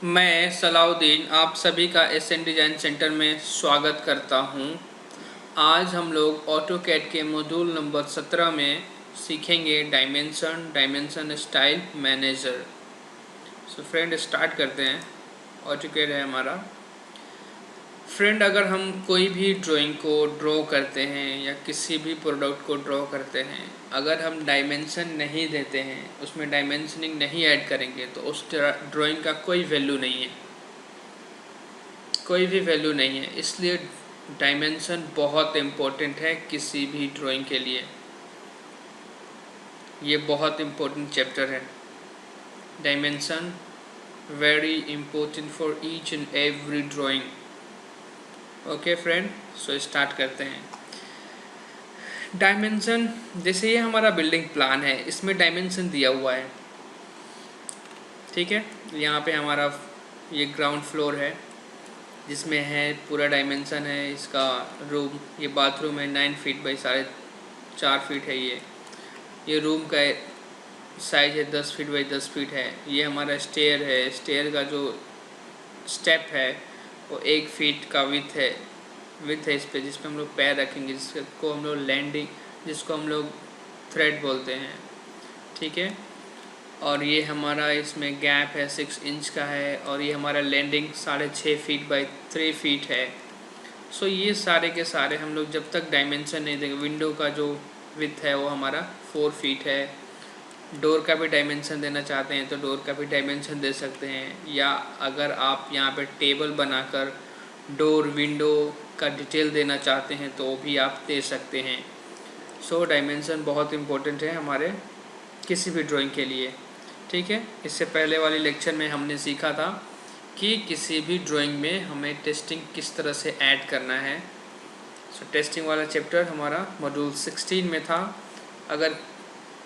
मैं सलाउद्दीन आप सभी का एसएन डिज़ाइन सेंटर में स्वागत करता हूं। आज हम लोग ऑटोकैड के मॉड्यूल नंबर 17 में सीखेंगे dimension style manager. So friend start करते हैं। ऑटोकैड है हमारा। फ्रेंड, अगर हम कोई भी ड्राइंग को ड्रॉ करते हैं या किसी भी प्रोडक्ट को ड्रॉ करते हैं, अगर हम डायमेंशन नहीं देते हैं, उसमें डायमेंशनिंग नहीं ऐड करेंगे तो उस ड्राइंग का कोई वैल्यू नहीं है, कोई भी वैल्यू नहीं है। इसलिए डायमेंशन बहुत इम्पोर्टेंट है किसी भी ड्राइंग के लिए। ये बहुत इम्पोर्टेंट चैप्टर है। Dimension very important for each and every drawing. Okay friend, so start करते हैं। डायमेंशन, जैसे ये हमारा बिल्डिंग प्लान है, इसमें डायमेंशन दिया हुआ है। ठीक है, यहाँ पे हमारा ये ग्राउंड फ्लोर है जिसमें है पूरा डायमेंशन है इसका। रूम, ये बाथरूम है 9 फीट बाई 4.5 फीट है। ये रूम का साइज है 10 फीट बाई 10 फीट है। ये हमारा स्टेयर है, स्टेयर का जो स्टेप है वो 1 फीट का विथ है इस पे, जिस पे हम लोग पैर रखेंगे, जिसको हम लोग लैंडिंग, जिसको हम लोग थ्रेड बोलते हैं। ठीक है, और ये हमारा इसमें गैप है 6 इंच का है, और ये हमारा लैंडिंग 6.5 फीट बाई 3 फीट है। सो ये सारे के सारे हम लोग जब तक डायमेंशन नहीं देंगे, विंडो का जो विथ है वो हमारा 4 फीट है। डोर का भी डायमेंशन देना चाहते हैं तो डोर का भी डायमेंशन दे सकते हैं, या अगर आप यहाँ पे टेबल बनाकर डोर विंडो का डिटेल देना चाहते हैं तो वो भी आप दे सकते हैं। सो डायमेंशन बहुत इम्पोर्टेंट है हमारे किसी भी ड्राइंग के लिए। ठीक है, इससे पहले वाली लेक्चर में हमने सीखा था कि किसी भी ड्राइंग में हमें टेस्टिंग किस तरह से ऐड करना है। सो टेस्टिंग वाला चैप्टर हमारा मॉड्यूल 16 में था। अगर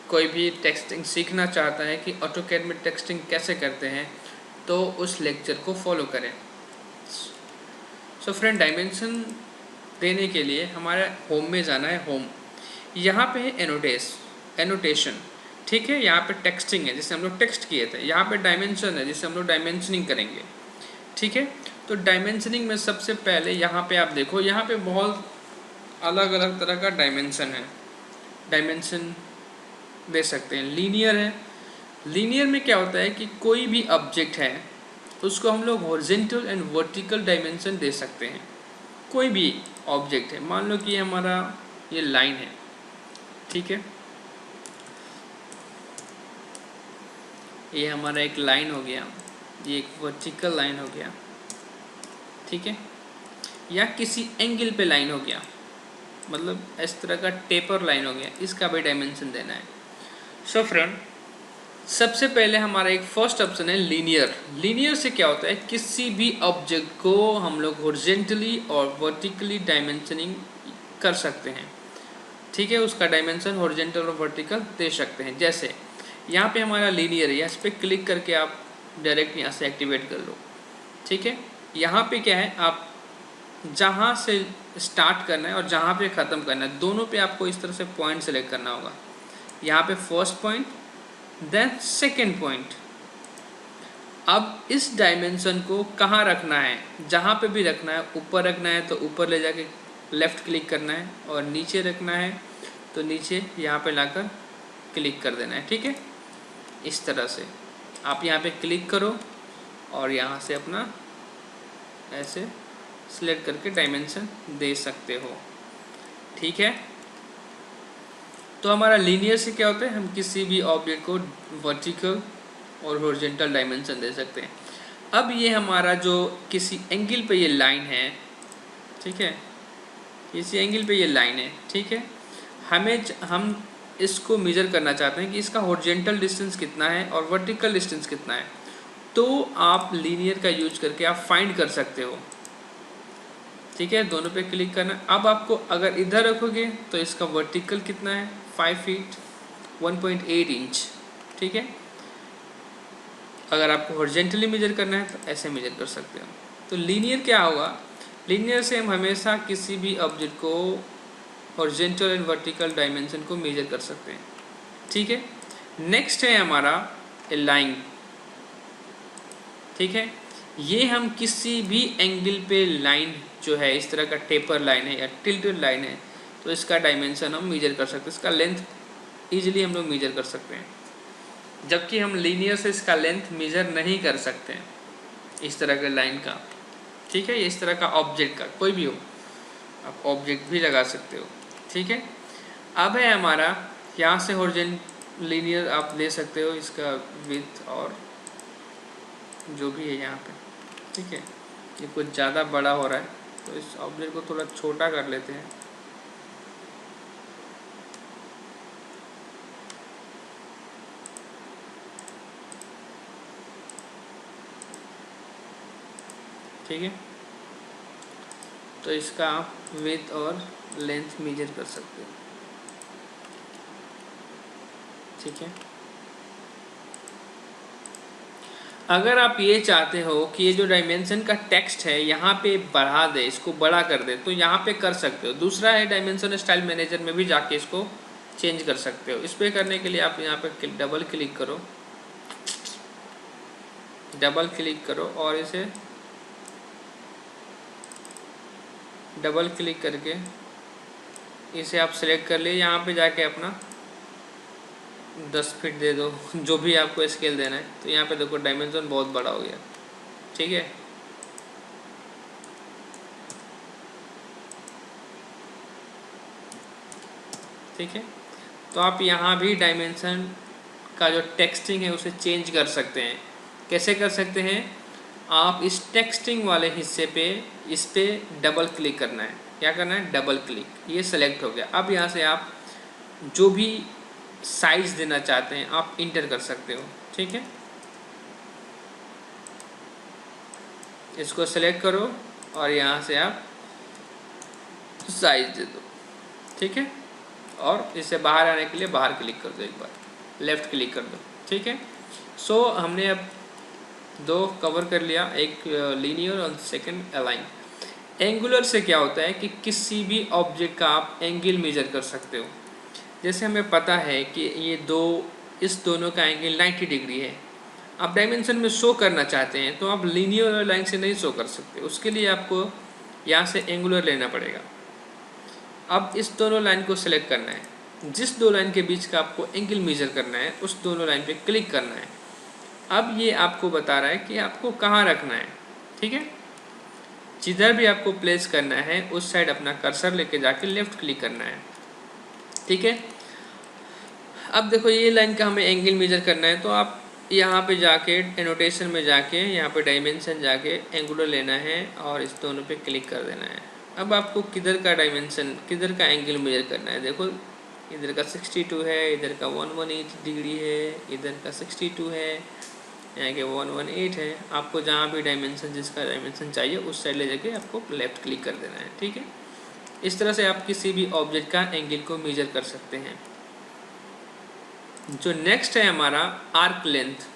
कोई भी टेक्सटिंग सीखना चाहता है कि ऑटोकैड में टेक्सटिंग कैसे करते हैं तो उस लेक्चर को फॉलो करें। सो फ्रेंड, डायमेंशन देने के लिए हमारा होम में जाना है। होम, यहाँ पे है एनोटेशन। ठीक है, यहाँ पे टेक्सटिंग है जिसे हम लोग टेक्स्ट किए थे। यहाँ पे डायमेंशन है जिसे हम लोग डायमेंशनिंग करेंगे। ठीक है, तो डायमेंशनिंग में सबसे पहले यहाँ पे आप देखो, यहाँ पे बहुत अलग अलग तरह का डायमेंशन है। डायमेंशन दे सकते हैं। लीनियर है। लीनियर में क्या होता है कि कोई भी ऑब्जेक्ट है उसको हम लोग हॉरिजॉन्टल एंड वर्टिकल डायमेंशन दे सकते हैं। कोई भी ऑब्जेक्ट है, मान लो कि हमारा ये लाइन है। ठीक है, ये हमारा एक लाइन हो गया, ये एक वर्टिकल लाइन हो गया। ठीक है, या किसी एंगल पे लाइन हो गया, मतलब इस तरह का टेपर लाइन हो गया, इसका भी डायमेंशन देना है। सो फ्रेंड, सबसे पहले हमारा एक फर्स्ट ऑप्शन है लीनियर। लीनियर से क्या होता है, किसी भी ऑब्जेक्ट को हम लोग हॉरिजॉन्टली और वर्टिकली डायमेंशनिंग कर सकते हैं। ठीक है, उसका डायमेंशन हॉरिजॉन्टल और वर्टिकल दे सकते हैं। जैसे यहाँ पे हमारा लीनियर है, इस पर क्लिक करके आप डायरेक्ट यहाँ से एक्टिवेट कर लो। ठीक है, यहाँ पे क्या है, आप जहाँ से स्टार्ट करना है और जहाँ पे ख़त्म करना है, दोनों पे आपको इस तरह से पॉइंट सेलेक्ट करना होगा। यहाँ पे first point, then second point. अब इस डायमेंशन को कहाँ रखना है, जहाँ पे भी रखना है, ऊपर रखना है तो ऊपर ले जाके लेफ़्ट क्लिक करना है, और नीचे रखना है तो नीचे यहाँ पे लाकर क्लिक कर देना है। ठीक है, इस तरह से आप यहाँ पे क्लिक करो और यहाँ से अपना ऐसे सिलेक्ट करके डायमेंशन दे सकते हो। ठीक है, तो हमारा लीनियर से क्या होता है, हम किसी भी ऑब्जेक्ट को वर्टिकल और हॉरिजॉन्टल डायमेंशन दे सकते हैं। अब ये हमारा जो किसी एंगल पे ये लाइन है, ठीक है, किसी एंगल पे ये लाइन है। ठीक है, हम इसको मेजर करना चाहते हैं कि इसका हॉरिजॉन्टल डिस्टेंस कितना है और वर्टिकल डिस्टेंस कितना है, तो आप लीनियर का यूज करके आप फाइंड कर सकते हो। ठीक है, दोनों पे क्लिक करना। अब आपको अगर इधर रखोगे तो इसका वर्टिकल कितना है, 5 फीट 1.8 इंच। ठीक है, अगर आपको हॉरिजॉन्टली मेजर करना है तो ऐसे मेजर कर सकते हो। तो लीनियर क्या होगा, लीनियर से हम हमेशा किसी भी ऑब्जेक्ट को हॉरिजॉन्टल एंड वर्टिकल डायमेंशन को मेजर कर सकते हैं। ठीक है, नेक्स्ट है हमारा लाइन। ठीक है, ये हम किसी भी एंगल पे लाइन जो है इस तरह का टेपर लाइन है या टिल्टेड लाइन है तो इसका डायमेंशन हम मेजर कर सकते हैं, इसका लेंथ ईजिली हम लोग मेजर कर सकते हैं। जबकि हम लीनियर से इसका लेंथ मेजर नहीं कर सकते हैं इस तरह के लाइन का, ठीक है। इस तरह का ऑब्जेक्ट का कोई भी हो, आप ऑब्जेक्ट भी लगा सकते हो, ठीक है। अब है हमारा यहाँ से हॉरिजॉन्टल लीनियर आप ले सकते हो इसका विड्थ और जो भी है यहाँ पे, ठीक है। ये कुछ ज़्यादा बड़ा हो रहा है तो इस ऑब्जेक्ट को थोड़ा छोटा कर लेते हैं। ठीक है, तो इसका आप विड्थ और लेंथ मेजर कर सकते हो, ठीक है। अगर आप ये चाहते हो कि ये जो डायमेंशन का टेक्स्ट है यहाँ पे बढ़ा दे, इसको बड़ा कर दे, तो यहाँ पे कर सकते हो। दूसरा है डायमेंशन स्टाइल मैनेजर में भी जाके इसको चेंज कर सकते हो। इस पे करने के लिए आप यहाँ पे डबल क्लिक करो और इसे डबल क्लिक करके इसे आप सिलेक्ट कर लिए। यहाँ पे जाके अपना 10 फीट दे दो, जो भी आपको स्केल देना है। तो यहाँ पे देखो डायमेंशन बहुत बड़ा हो गया, ठीक है। ठीक है, तो आप यहाँ भी डायमेंशन का जो टेक्सटिंग है उसे चेंज कर सकते हैं। कैसे कर सकते हैं? आप इस टेक्सटिंग वाले हिस्से पे इस पे डबल क्लिक करना है। क्या करना है? Double click. ये सेलेक्ट हो गया। अब यहाँ से आप जो भी साइज देना चाहते हैं आप इंटर कर सकते हो, ठीक है। इसको सेलेक्ट करो और यहाँ से आप साइज दे दो, ठीक है। और इससे बाहर आने के लिए बाहर क्लिक कर दो, एक बार लेफ़्ट क्लिक कर दो, ठीक है। सो हमने अब 2 कवर कर लिया, एक लीनियर और सेकंड अलाइन। एंगुलर से क्या होता है कि किसी भी ऑब्जेक्ट का आप एंगल मेजर कर सकते हो। जैसे हमें पता है कि ये इस दोनों का एंगल 90 डिग्री है। आप डायमेंशन में शो करना चाहते हैं तो आप लीनियर और लाइन से नहीं शो कर सकते। उसके लिए आपको यहाँ से एंगुलर लेना पड़ेगा। अब इस दोनों लाइन को सिलेक्ट करना है। जिस 2 लाइन के बीच का आपको एंगल मेजर करना है उस दोनों लाइन पे क्लिक करना है। अब ये आपको बता रहा है कि आपको कहाँ रखना है, ठीक है। जिधर भी आपको प्लेस करना है उस साइड अपना कर्सर लेके जाके लेफ़्ट क्लिक करना है, ठीक है। अब देखो ये लाइन का हमें एंगल मेजर करना है तो आप यहाँ पे जाके एनोटेशन में जाके यहाँ पे डायमेंशन जाके एंगुलर लेना है और इस दोनों पे क्लिक कर देना है। अब आपको किधर का डायमेंशन, किधर का एंगल मेजर करना है। देखो इधर का 62 है, इधर का 118 डिग्री है, इधर का 62 है, यहाँ के 118 है। आपको जहाँ भी डायमेंशन, जिसका डायमेंशन चाहिए उस साइड ले जाके आपको लेफ़्ट क्लिक कर देना है, ठीक है। इस तरह से आप किसी भी ऑब्जेक्ट का एंगल को मेजर कर सकते हैं। जो नेक्स्ट है हमारा आर्क लेंथ।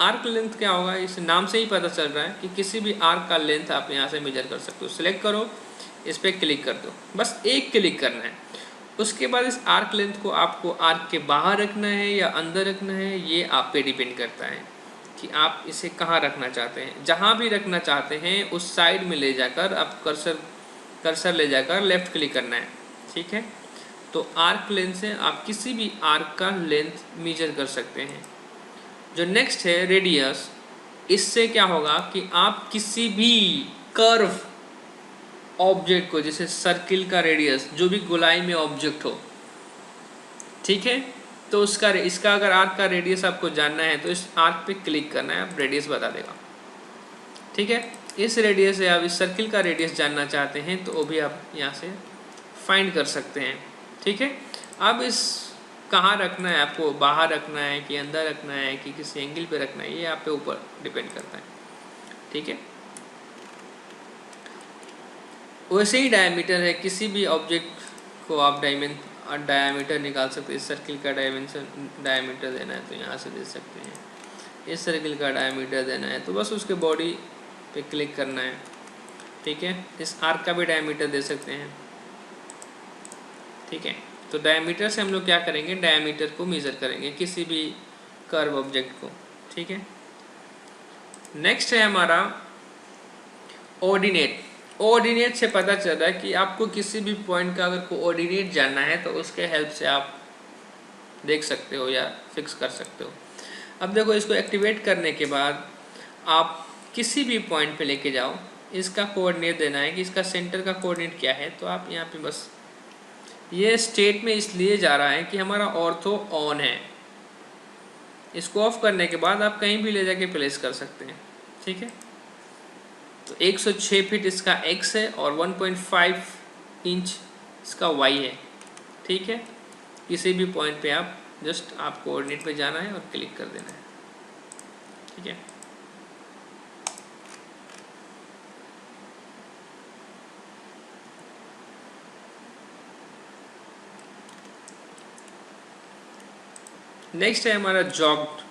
आर्क लेंथ क्या होगा? इस नाम से ही पता चल रहा है कि किसी भी आर्क का लेंथ आप यहाँ से मेजर कर सकते हो। सिलेक्ट करो, इस पर क्लिक कर दो, बस एक क्लिक करना है। उसके बाद इस आर्क लेंथ को आपको आर्क के बाहर रखना है या अंदर रखना है, ये आप पे डिपेंड करता है कि आप इसे कहाँ रखना चाहते हैं। जहाँ भी रखना चाहते हैं उस साइड में ले जाकर आप कर्सर ले जाकर लेफ़्ट क्लिक करना है, ठीक है। तो आर्क लेंथ से आप किसी भी आर्क का लेंथ मेजर कर सकते हैं। जो नेक्स्ट है रेडियस। इससे क्या होगा कि आप किसी भी कर्व ऑब्जेक्ट को, जैसे सर्किल का रेडियस, जो भी गोलाई में ऑब्जेक्ट हो, ठीक है, तो इसका अगर आर्क का रेडियस आपको जानना है तो इस आर्क पे क्लिक करना है, आप रेडियस बता देगा, ठीक है। इस रेडियस से आप इस सर्किल का रेडियस जानना चाहते हैं तो वो भी आप यहाँ से फाइंड कर सकते हैं, ठीक है। अब इस कहाँ रखना है आपको, बाहर रखना है कि अंदर रखना है कि किसी एंगल पे रखना है, ये आप पे ऊपर डिपेंड करता है, ठीक है। वैसे ही डायमीटर है, किसी भी ऑब्जेक्ट को आप डायमीटर निकाल सकते हैं। इस सर्किल का डायमीटर देना है तो यहाँ से दे सकते हैं। इस सर्किल का डायमीटर देना है तो बस उसके बॉडी पे क्लिक करना है, ठीक है। इस आर्क का भी डायमीटर दे सकते हैं, ठीक है। तो डायमीटर से हम लोग क्या करेंगे, डायमीटर को मेज़र करेंगे किसी भी कर्व ऑब्जेक्ट को, ठीक है। नेक्स्ट है हमारा ऑर्डिनेट, ऑर्डिनेट से पता चल रहा है कि आपको किसी भी पॉइंट का अगर कोऑर्डिनेट जानना है तो उसके हेल्प से आप देख सकते हो या फिक्स कर सकते हो। अब देखो, इसको एक्टिवेट करने के बाद आप किसी भी पॉइंट पे लेके जाओ, इसका कोऑर्डिनेट देना है कि इसका सेंटर का कोऑर्डिनेट क्या है, तो आप यहाँ पे बस, ये स्टेट में इसलिए जा रहा है कि हमारा ऑर्थो ऑन है। इसको ऑफ करने के बाद आप कहीं भी ले जाके प्लेस कर सकते हैं। ठीक है, तो 106 फीट इसका x है और 1.5 इंच इसका y है। ठीक है, किसी भी पॉइंट पे आप जस्ट आप कोऑर्डिनेट पे जाना है और क्लिक कर देना है। ठीक है, नेक्स्ट है हमारा जॉग्ड।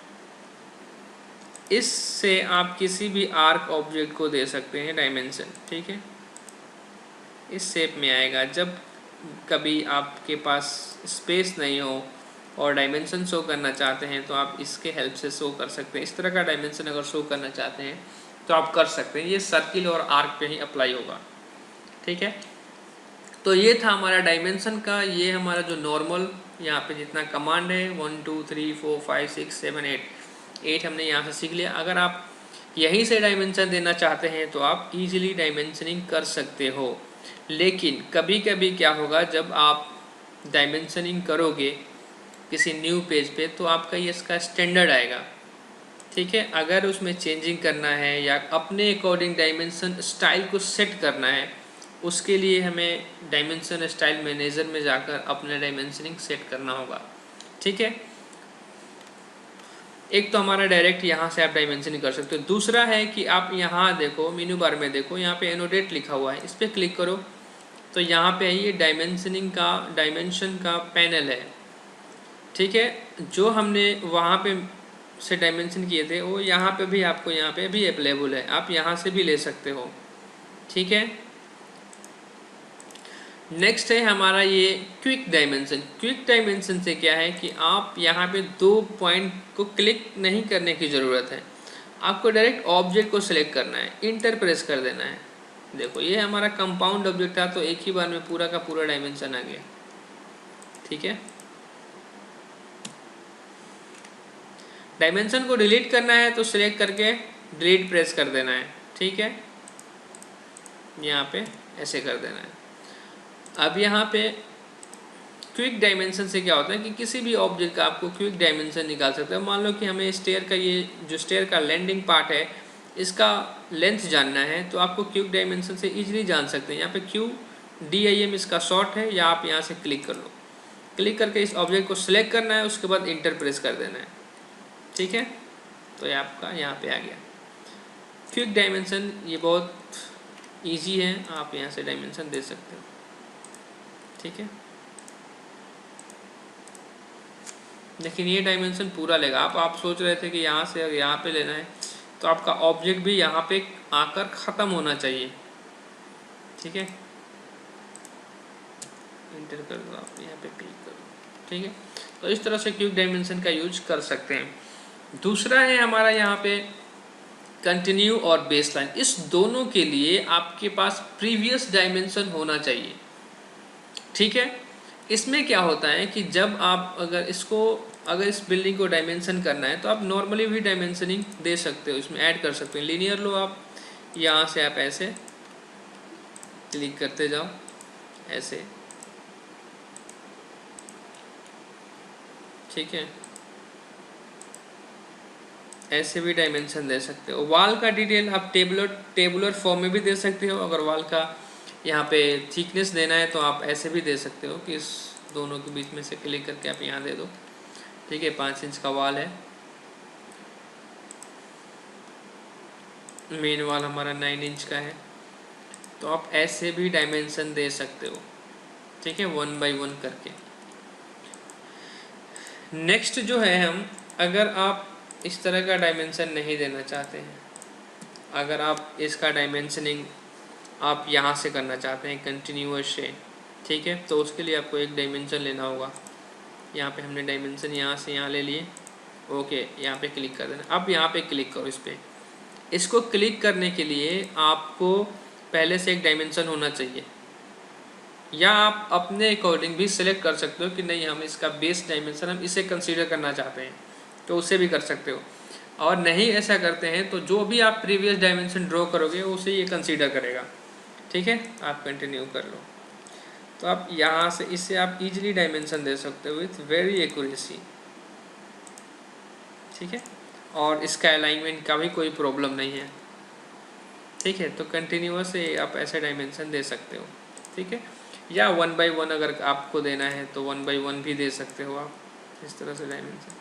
इससे आप किसी भी आर्क ऑब्जेक्ट को दे सकते हैं डायमेंशन। ठीक है, इस शेप में आएगा। जब कभी आपके पास स्पेस नहीं हो और डायमेंशन शो करना चाहते हैं तो आप इसके हेल्प से शो कर सकते हैं। इस तरह का डायमेंशन अगर शो करना चाहते हैं तो आप कर सकते हैं। ये सर्किल और आर्क पे ही अप्लाई होगा। ठीक है, तो ये था हमारा डायमेंशन का। ये हमारा जो नॉर्मल यहाँ पे जितना कमांड है 1 2 3 4 5 6 7 8 हमने यहाँ से सीख लिया। अगर आप यहीं से डायमेंशन देना चाहते हैं तो आप इजीली डायमेंशनिंग कर सकते हो। लेकिन कभी कभी क्या होगा, जब आप डायमेंशनिंग करोगे किसी न्यू पेज पे तो आपका ये इसका स्टैंडर्ड आएगा। ठीक है, अगर उसमें चेंजिंग करना है या अपने अकॉर्डिंग डायमेंशन स्टाइल को सेट करना है, उसके लिए हमें डायमेंशन स्टाइल मैनेजर में जाकर अपने डायमेंशनिंग सेट करना होगा। ठीक है, एक तो हमारा डायरेक्ट यहाँ से आप डायमेंशनिंग कर सकते हो। दूसरा है कि आप यहाँ देखो, मेन्यू बार में देखो, यहाँ पे एनोटेट लिखा हुआ है, इस पर क्लिक करो तो यहाँ पे ये डायमेंशनिंग का डायमेंशन का पैनल है। ठीक है, जो हमने वहाँ पे से डायमेंशन किए थे वो यहाँ पे भी आपको यहाँ पे भी अवेलेबल है, आप यहाँ से भी ले सकते हो। ठीक है, नेक्स्ट है हमारा ये क्विक डायमेंशन। क्विक डायमेंशन से क्या है कि आप यहाँ पे 2 पॉइंट को क्लिक नहीं करने की ज़रूरत है, आपको डायरेक्ट ऑब्जेक्ट को सिलेक्ट करना है, इंटर प्रेस कर देना है। देखो, ये हमारा कंपाउंड ऑब्जेक्ट था तो एक ही बार में पूरा का पूरा डायमेंशन आ गया। ठीक है, डायमेंशन को डिलीट करना है तो सिलेक्ट करके डिलीट प्रेस कर देना है। ठीक है, यहाँ पे ऐसे कर देना है। अब यहाँ पे क्विक डायमेंशन से क्या होता है कि किसी भी ऑब्जेक्ट का आपको क्विक डायमेंशन निकाल सकते हो। मान लो कि हमें स्टेयर का, ये जो स्टेयर का लैंडिंग पार्ट है, इसका लेंथ जानना है तो आपको क्विक डायमेंशन से इजीली जान सकते हैं। यहाँ पे QDIM इसका शॉर्ट है, या आप यहाँ से क्लिक कर लो। क्लिक करके इस ऑब्जेक्ट को सिलेक्ट करना है, उसके बाद इंटर प्रेस कर देना है। ठीक है, तो ये आपका यहाँ पे आ गया क्विक डायमेंशन। ये बहुत ईजी है, आप यहाँ से डायमेंशन दे सकते हो। ठीक है, लेकिन ये डायमेंशन पूरा लेगा। आप सोच रहे थे कि यहाँ से अगर यहाँ पे लेना है तो आपका ऑब्जेक्ट भी यहाँ पे आकर ख़त्म होना चाहिए। ठीक है, इंटर कर दो, आप यहाँ पे क्लिक करो। ठीक है, तो इस तरह से क्विक डायमेंशन का यूज कर सकते हैं। दूसरा है हमारा यहाँ पे कंटिन्यू और बेसलाइन। इस दोनों के लिए आपके पास प्रीवियस डायमेंशन होना चाहिए। ठीक है, इसमें क्या होता है कि जब आप अगर इस बिल्डिंग को डायमेंशन करना है तो आप नॉर्मली भी डायमेंशनिंग दे सकते हो, इसमें ऐड कर सकते हैं। लीनियर लो आप, यहाँ से आप ऐसे क्लिक करते जाओ, ऐसे। ठीक है, ऐसे भी डायमेंशन दे सकते हो। वॉल का डिटेल आप टेबुलर फॉर्म में भी दे सकते हो। अगर वॉल का यहाँ पे थिकनेस देना है तो आप ऐसे भी दे सकते हो कि इस दोनों के बीच में से क्लिक करके आप यहाँ दे दो। ठीक है, 5 इंच का वॉल है, मेन वॉल हमारा 9 इंच का है, तो आप ऐसे भी डायमेंशन दे सकते हो। ठीक है, 1 बाई 1 करके। नेक्स्ट जो है, हम अगर आप इस तरह का डायमेंशन नहीं देना चाहते हैं, अगर आप इसका डायमेंशनिंग आप यहाँ से करना चाहते हैं कंटिन्यूअस से, ठीक है, तो उसके लिए आपको एक डायमेंशन लेना होगा। यहाँ पे हमने डायमेंशन यहाँ से यहाँ ले लिए। ओके, यहाँ पे क्लिक कर देना। अब यहाँ पे क्लिक करो इस पर, इसको क्लिक करने के लिए आपको पहले से एक डायमेंशन होना चाहिए, या आप अपने अकॉर्डिंग भी सिलेक्ट कर सकते हो कि नहीं हम इसका बेस डायमेंशन हम इसे कंसीडर करना चाहते हैं, तो उसे भी कर सकते हो। और नहीं ऐसा करते हैं तो जो भी आप प्रीवियस डायमेंशन ड्रॉ करोगे उसे ये कंसीडर करेगा। ठीक है, आप कंटिन्यू कर लो। तो आप यहाँ से इससे आप इजीली डायमेंशन दे सकते हो विथ वेरी एक्यूरेसी। ठीक है, और इसका अलाइनमेंट का भी कोई प्रॉब्लम नहीं है। ठीक है, तो कंटिन्यूअस से आप ऐसे डायमेंशन दे सकते हो। ठीक है, या 1 बाई 1 अगर आपको देना है तो 1 बाई 1 भी दे सकते हो आप, इस तरह से डायमेंशन।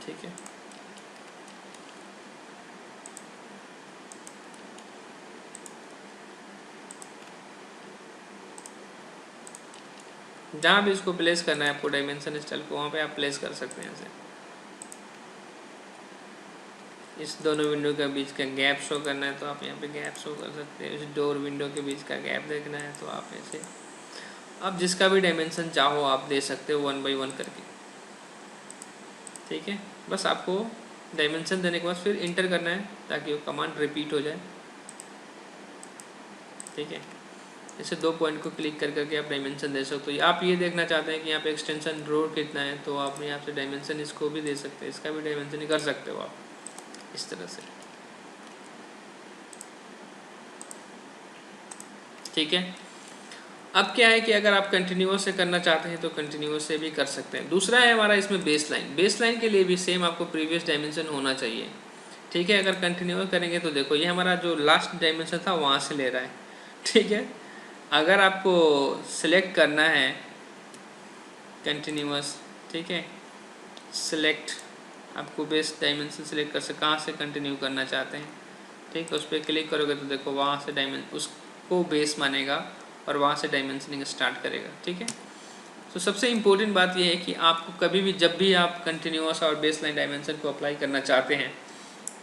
ठीक है, जहाँ भी इसको प्लेस करना है आपको डायमेंशन स्टाइल को, वहाँ पे आप प्लेस कर सकते हैं ऐसे। इस दोनों विंडो के बीच का गैप शो करना है तो आप यहाँ पे गैप शो कर सकते हैं। इस डोर विंडो के बीच का गैप देखना है तो आप ऐसे, आप जिसका भी डायमेंशन चाहो आप दे सकते हो 1 बाई 1 करके। ठीक है, बस आपको डायमेंशन देने के बाद फिर इंटर करना है ताकि वो कमांड रिपीट हो जाए। ठीक है, इसे 2 पॉइंट को क्लिक कर करके आप डायमेंशन दे सकते हो। आप ये देखना चाहते हैं कि यहाँ पे एक्सटेंशन ड्रॉ कितना है तो आप यहाँ से डायमेंशन इसको भी दे सकते हैं, इसका भी डायमेंशन कर सकते हो आप इस तरह से। ठीक है, अब क्या है कि अगर आप कंटिन्यूअस से करना चाहते हैं तो कंटिन्यूअस से भी कर सकते हैं। दूसरा है हमारा इसमें बेस लाइन। बेस लाइन के लिए भी सेम आपको प्रीवियस डायमेंशन होना चाहिए। ठीक है, अगर कंटिन्यूअस करेंगे तो देखो ये हमारा जो लास्ट डायमेंशन था वहाँ से ले रहा है। ठीक है, अगर आपको सिलेक्ट करना है कंटिन्यूअस, ठीक है, सिलेक्ट, आपको बेस डायमेंशन सिलेक्ट कर से कहाँ से कंटिन्यू करना चाहते हैं। ठीक है, उस पर क्लिक करोगे तो देखो वहाँ से डायमेंशन उसको बेस मानेगा और वहाँ से डायमेंशनिंग स्टार्ट करेगा। ठीक है, तो सबसे इम्पोर्टेंट बात यह है कि आपको कभी भी जब भी आप कंटिन्यूअस और बेस लाइन डायमेंशन को अप्लाई करना चाहते हैं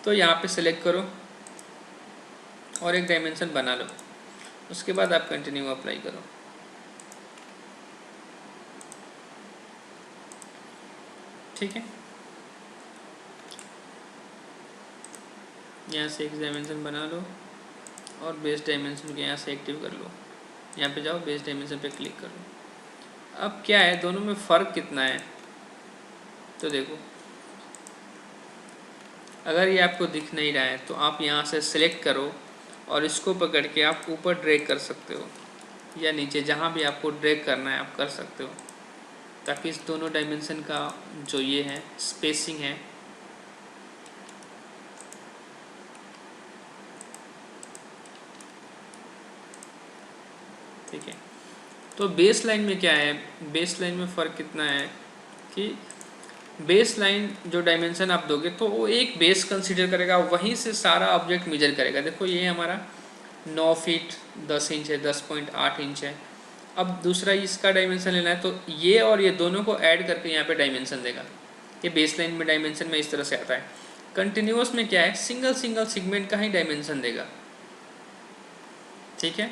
तो यहाँ पे सिलेक्ट करो और एक डायमेंशन बना लो, उसके बाद आप कंटिन्यू अप्लाई करो। ठीक है, यहाँ से एक डायमेंशन बना लो और बेस डायमेंशन को यहाँ से एक्टिव कर लो। यहाँ पे जाओ, बेस डायमेंशन पे क्लिक कर लो। अब क्या है, दोनों में फ़र्क कितना है तो देखो, अगर ये आपको दिख नहीं रहा है तो आप यहाँ से सिलेक्ट करो और इसको पकड़ के आप ऊपर ड्रैग कर सकते हो या नीचे, जहाँ भी आपको ड्रैग करना है आप कर सकते हो, ताकि इस दोनों डायमेंशन का जो ये है स्पेसिंग है ठीक है। तो बेस लाइन में क्या है, बेस लाइन में फ़र्क कितना है कि बेस लाइन जो डायमेंशन आप दोगे तो वो एक बेस कंसीडर करेगा, वहीं से सारा ऑब्जेक्ट मेजर करेगा। देखो ये हमारा 9 फीट 10 इंच है, 10.8 इंच है। अब दूसरा इसका डायमेंशन लेना है तो ये और ये दोनों को ऐड करके यहाँ पे डायमेंशन देगा। ये बेस लाइन में डायमेंशन में इस तरह से आता है। कंटिन्यूअस में क्या है, सिंगल सिंगल सेगमेंट का ही डायमेंशन देगा। ठीक है,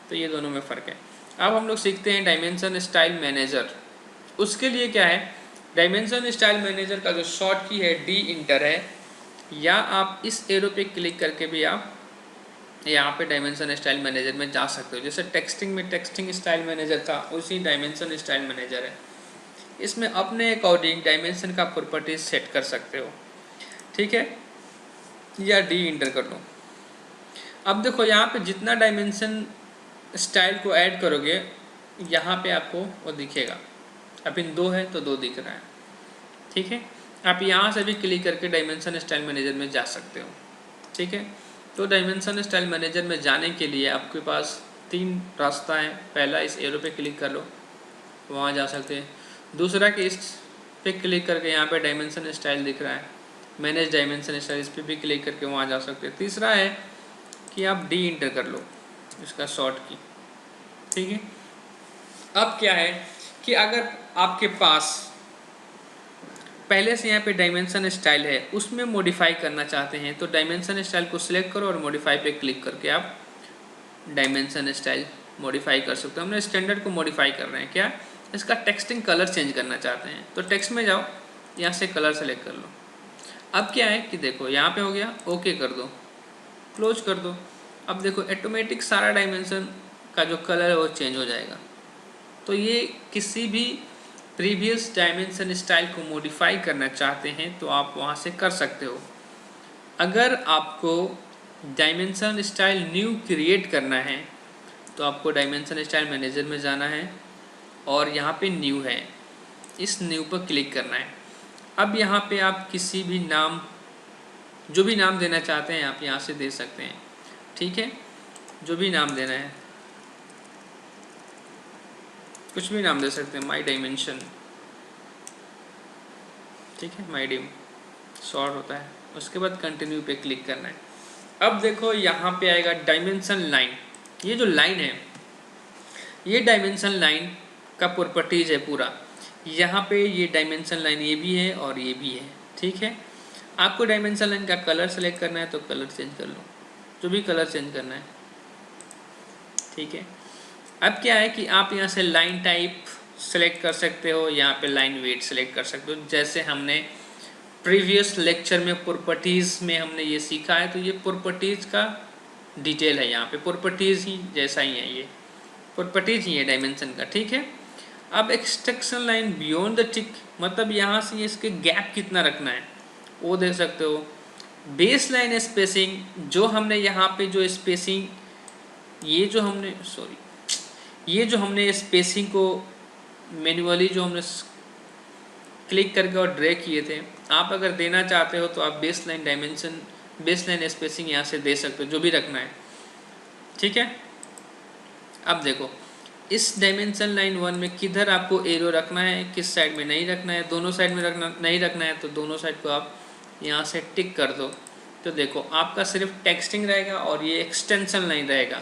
तो ये दोनों में फ़र्क है। अब हम लोग सीखते हैं डायमेंशन स्टाइल मैनेजर। उसके लिए क्या है, डायमेंशन स्टाइल मैनेजर का जो शॉर्ट की है डी इंटर है, या आप इस एरो पे क्लिक करके भी आप यहाँ पे डायमेंशन स्टाइल मैनेजर में जा सकते हो। जैसे टेक्सटिंग में टेक्सटिंग स्टाइल मैनेजर था, उसी डायमेंशन स्टाइल मैनेजर है। इसमें अपने अकॉर्डिंग डायमेंशन का प्रॉपर्टीज सेट कर सकते हो। ठीक है, या डी इंटर कर लो। अब देखो यहाँ पे जितना डायमेंशन स्टाइल को ऐड करोगे यहाँ पे आपको वो दिखेगा। अब इन 2 है तो 2 दिख रहा है। ठीक है, आप यहाँ से भी क्लिक करके डायमेंशन स्टाइल मैनेजर में जा सकते हो। ठीक है, तो डायमेंशन स्टाइल मैनेजर में जाने के लिए आपके पास 3 रास्ता है। पहला, इस एरो पे क्लिक कर लो, वहाँ जा सकते हैं। दूसरा कि इस पे क्लिक करके यहाँ पे डायमेंशन स्टाइल दिख रहा है, मैनेज डायमेंशन स्टाइल, इस पर भी क्लिक करके वहाँ जा सकते हैं। तीसरा है कि आप डी इंटर कर लो इसका शॉर्ट की। ठीक है, अब क्या है कि अगर आपके पास पहले से यहाँ पे डायमेंशन स्टाइल है, उसमें मॉडिफाई करना चाहते हैं तो डायमेंशन स्टाइल को सिलेक्ट करो और मॉडिफाई पे क्लिक करके आप डायमेंशन स्टाइल मॉडिफाई कर सकते हो। हमने स्टैंडर्ड को मॉडिफाई कर रहे हैं, क्या इसका टेक्सटिंग कलर चेंज करना चाहते हैं तो टेक्स्ट में जाओ, यहाँ से कलर सेलेक्ट कर लो। अब क्या है कि देखो यहाँ पे हो गया, ओके कर दो, क्लोज कर दो। अब देखो ऑटोमेटिक सारा डायमेंशन का जो कलर है वो चेंज हो जाएगा। तो ये किसी भी प्रीवियस डायमेंशन स्टाइल को मॉडिफाई करना चाहते हैं तो आप वहाँ से कर सकते हो। अगर आपको डायमेंशन स्टाइल न्यू क्रिएट करना है तो आपको डायमेंशन स्टाइल मैनेजर में जाना है और यहाँ पे न्यू है, इस न्यू पर क्लिक करना है। अब यहाँ पे आप किसी भी नाम, जो भी नाम देना चाहते हैं आप यहाँ से दे सकते हैं, ठीक है। जो भी नाम देना है, कुछ भी नाम दे सकते हैं, माई डायमेंशन, ठीक है, माई डिम शॉर्ट होता है। उसके बाद कंटिन्यू पे क्लिक करना है। अब देखो यहाँ पे आएगा डायमेंशन लाइन। ये जो लाइन है ये डायमेंशन लाइन का प्रॉपर्टीज है पूरा। यहाँ पे ये डायमेंशन लाइन ये भी है और ये भी है, ठीक है। आपको डायमेंशन लाइन का कलर सेलेक्ट करना है तो कलर चेंज कर लो, जो भी कलर चेंज करना है, ठीक है। अब क्या है कि आप यहाँ से लाइन टाइप सेलेक्ट कर सकते हो, यहाँ पे लाइन वेट सेलेक्ट कर सकते हो। जैसे हमने प्रीवियस लेक्चर में प्रॉपर्टीज़ में हमने ये सीखा है, तो ये प्रॉपर्टीज़ का डिटेल है। यहाँ पे प्रॉपर्टीज़ ही जैसा ही है, ये प्रॉपर्टीज़ ही है डायमेंशन का, ठीक है। अब एक्सट्रैक्शन लाइन बियॉन्ड द टिक, मतलब यहाँ से इसके गैप कितना रखना है वो देख सकते हो। बेस लाइन स्पेसिंग, जो हमने यहाँ पे जो स्पेसिंग, ये जो हमने स्पेसिंग को मैन्युअली जो हमने क्लिक करके और ड्रैग किए थे, आप अगर देना चाहते हो तो आप base line dimension, base line spacing यहाँ से दे सकते हो, जो भी रखना है, ठीक है। अब देखो इस डायमेंशन लाइन 1 में किधर आपको एरो रखना है, किस साइड में नहीं रखना है। दोनों साइड में नहीं रखना है तो दोनों साइड को आप यहाँ से टिक कर दो। तो देखो आपका सिर्फ टेक्सटिंग रहेगा और ये एक्सटेंशन लाइन रहेगा।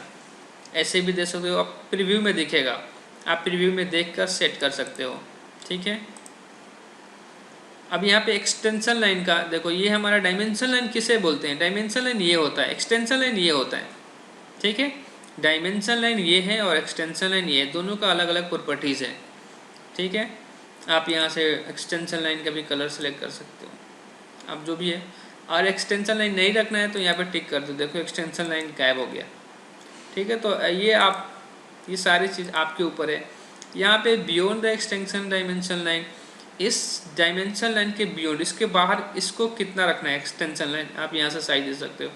ऐसे भी दे सकते हो, आप प्रीव्यू में दिखेगा, आप प्रीव्यू में देख कर सेट कर सकते हो, ठीक है। अब यहाँ पे एक्सटेंशन लाइन का देखो, ये हमारा डायमेंशन लाइन किसे बोलते हैं, डायमेंशन लाइन ये होता है, एक्सटेंशन लाइन ये होता है, ठीक है। डायमेंशन लाइन ये है और एक्सटेंशन लाइन ये है, दोनों का अलग अलग प्रॉपर्टीज़ है, ठीक है। आप यहाँ से एक्सटेंशन लाइन का भी कलर सेलेक्ट कर सकते हो, अब जो भी है। और एक्सटेंशन लाइन नहीं रखना है तो यहाँ पे टिक कर दो, देखो एक्सटेंशन लाइन गायब हो गया, ठीक है। तो ये सारी चीज़ आपके ऊपर है। यहाँ पे beyond the extension dimension line, इस डायमेंशन लाइन के बियॉन्ड, इसके बाहर इसको कितना रखना है एक्सटेंशन लाइन, आप यहाँ से साइज दे सकते हो।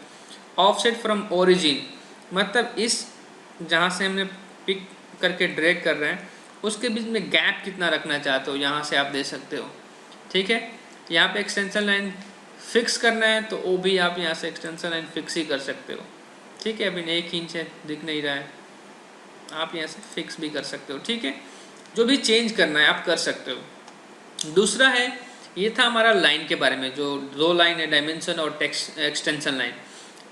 ऑफसेट फ्रॉम ओरिजिन, मतलब इस जहाँ से हमने पिक करके ड्रैग कर रहे हैं उसके बीच में गैप कितना रखना चाहते हो, यहाँ से आप दे सकते हो, ठीक है। यहाँ पे एक्सटेंशन लाइन फिक्स करना है तो वो भी आप यहाँ से एक्सटेंशन लाइन फिक्स ही कर सकते हो, ठीक है। अभी 1 इंच है, दिख नहीं रहा है, आप यहाँ से फिक्स भी कर सकते हो, ठीक है। जो भी चेंज करना है आप कर सकते हो। दूसरा है, ये था हमारा लाइन के बारे में, जो 2 लाइन है, डायमेंशन और टेक्स्ट एक्सटेंशन लाइन।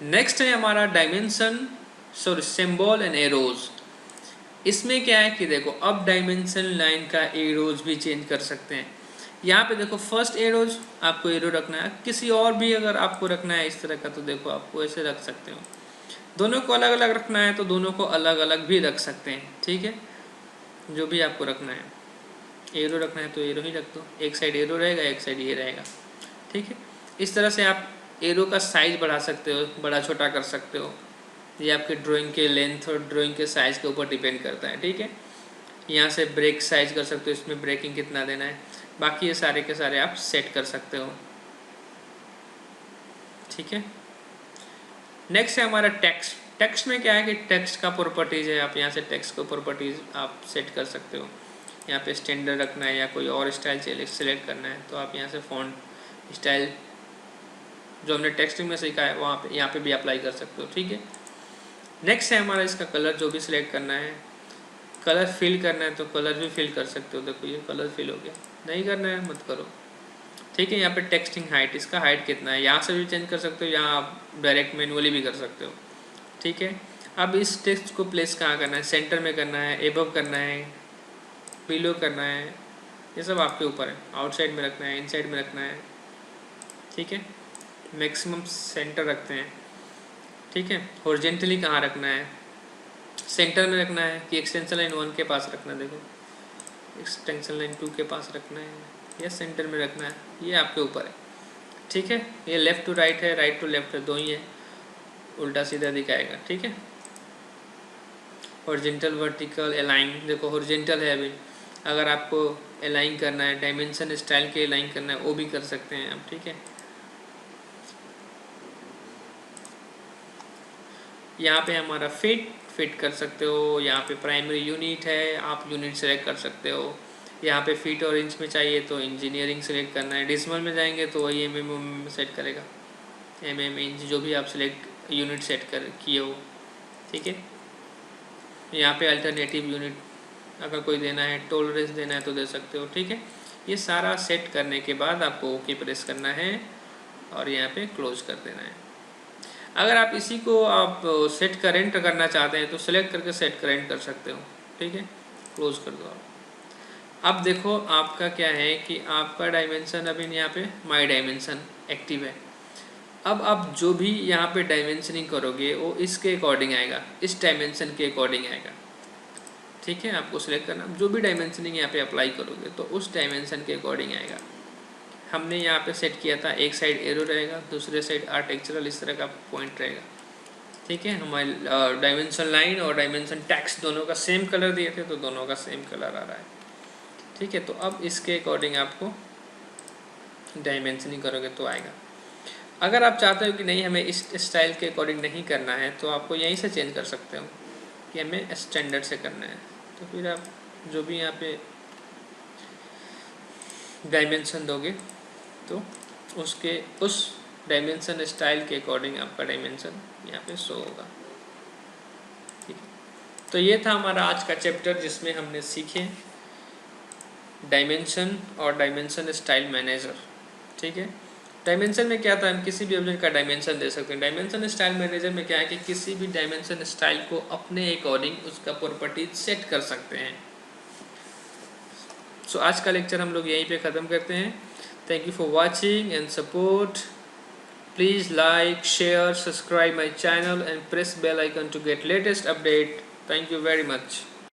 नेक्स्ट है हमारा डायमेंशन सिंबल एंड एरोज। इसमें क्या है कि देखो अब डायमेंशन लाइन का एरोज भी चेंज कर सकते हैं। यहाँ पे देखो फर्स्ट एरोज आपको एरो रखना है, किसी और भी अगर आपको रखना है इस तरह का तो देखो आपको ऐसे रख सकते हो। दोनों को अलग अलग रखना है तो दोनों को अलग अलग भी रख सकते हैं, ठीक है। जो भी आपको रखना है, एरो रखना है तो एरो ही रख दो, एक साइड एरो रहेगा एक साइड ये रहेगा, ठीक है। इस तरह से आप एरो का साइज बढ़ा सकते हो, बड़ा छोटा कर सकते हो। ये आपके ड्राइंग के लेंथ और ड्राइंग के साइज़ के ऊपर डिपेंड करता है, ठीक है। यहाँ से ब्रेक साइज कर सकते हो, इसमें ब्रेकिंग कितना देना है, बाकी ये सारे के सारे आप सेट कर सकते हो, ठीक है। नेक्स्ट है हमारा टेक्स्ट। टेक्स्ट में क्या है कि टेक्स्ट का प्रॉपर्टीज़ है, आप यहाँ से टेक्स्ट को प्रॉपर्टीज़ आप सेट कर सकते हो। यहाँ पे स्टैंडर्ड रखना है या कोई और स्टाइल सेलेक्ट करना है तो आप यहाँ से फॉन्ट स्टाइल जो हमने टेक्स्टिंग में सीखा है वहाँ पे यहाँ पे भी अप्लाई कर सकते हो, ठीक है। नेक्स्ट है हमारा इसका कलर, जो भी सिलेक्ट करना है। कलर फिल करना है तो कलर भी फिल कर सकते हो, देखो ये कलर फिल हो गया। नहीं करना है मत करो, ठीक है। यहाँ पे टेक्स्टिंग हाइट, इसका हाइट कितना है यहाँ से भी चेंज कर सकते हो, यहाँ आप डायरेक्ट मैनुअली भी कर सकते हो, ठीक है। अब इस टेक्स्ट को प्लेस कहाँ करना है, सेंटर में करना है, एबव करना है, बिलो करना है, ये सब आपके ऊपर है। आउटसाइड में रखना है, इनसाइड में रखना है, ठीक है। मैक्सिमम सेंटर रखते हैं, ठीक है। हॉरिजॉन्टली कहाँ रखना है, सेंटर में रखना है कि एक्सटेंशन लाइन 1 के पास रखना है, देखो एक्सटेंशन लाइन 2 के पास रखना है या सेंटर में रखना है, ये आपके ऊपर है, ठीक है, ये लेफ़्ट टू राइट है, राइट टू लेफ़्ट है, दो ही है, उल्टा सीधा दिखाएगा। ठीक है, हॉरिजॉन्टल वर्टिकल अलाइन, देखो हॉरिजॉन्टल है अभी, अगर आपको अलाइन करना है, डायमेंशन स्टाइल के अलाइन करना है, वो भी कर सकते हैं आप। ठीक है, यहाँ पे हमारा फिट कर सकते हो, यहाँ पे प्राइमरी यूनिट है, आप यूनिट सेलेक्ट कर सकते हो। यहाँ पे फीट और इंच में चाहिए तो इंजीनियरिंग सेलेक्ट करना है, डेसिमल में जाएंगे तो वही एमएम में सेट करेगा, एमएम इंच जो भी आप सेलेक्ट यूनिट सेट कर किए हो। ठीक है, यहाँ पे अल्टरनेटिव यूनिट अगर कोई देना है, टॉलरेंस देना है तो दे सकते हो। ठीक है, ये सारा सेट करने के बाद आपको ओके प्रेस करना है और यहाँ पे क्लोज कर देना है। अगर आप इसी को आप सेट करेंट करना चाहते हैं तो सिलेक्ट करके सेट करेंट कर सकते हो। ठीक है, क्लोज कर दो। अब देखो आपका क्या है कि आपका डायमेंशन अभी यहाँ पे माई डायमेंशन एक्टिव है। अब आप जो भी यहाँ पे डायमेंशनिंग करोगे वो इसके अकॉर्डिंग आएगा, इस डायमेंशन के अकॉर्डिंग आएगा। ठीक है, आपको सिलेक्ट करना, जो भी डायमेंशनिंग यहाँ पे अप्लाई करोगे तो उस डायमेंशन के अकॉर्डिंग आएगा। हमने यहाँ पे सेट किया था एक साइड एरो रहेगा, दूसरे साइड आर्किटेक्चरल इस तरह का पॉइंट रहेगा। ठीक है, हमारे डायमेंशन लाइन और डायमेंशन टेक्स्ट दोनों का सेम कलर दिए थे तो दोनों का सेम कलर आ रहा है। ठीक है, तो अब इसके अकॉर्डिंग आपको डायमेंशनिंग करोगे तो आएगा। अगर आप चाहते हो कि नहीं हमें इस स्टाइल के अकॉर्डिंग नहीं करना है तो आपको यहीं से चेंज कर सकते हो कि हमें स्टैंडर्ड से करना है, तो फिर आप जो भी यहाँ पे डायमेंशन दोगे तो उसके उस डायमेंशन स्टाइल के अकॉर्डिंग आपका डायमेंशन यहाँ पे शो होगा। ठीक है, तो ये था हमारा आज का चैप्टर जिसमें हमने सीखे डायमेंशन और डायमेंशन स्टाइल मैनेजर। ठीक है, डायमेंशन में क्या था, हम किसी भी ऑब्जेक्ट का डायमेंशन दे सकते हैं। डायमेंशन स्टाइल मैनेजर में क्या है कि किसी भी डायमेंशन स्टाइल को अपने अकॉर्डिंग उसका प्रॉपर्टीज सेट कर सकते हैं। सो आज का लेक्चर हम लोग यहीं पे ख़त्म करते हैं। Thank you for watching and support. Please like, share, subscribe my channel and press bell icon to get latest update. Thank you very much.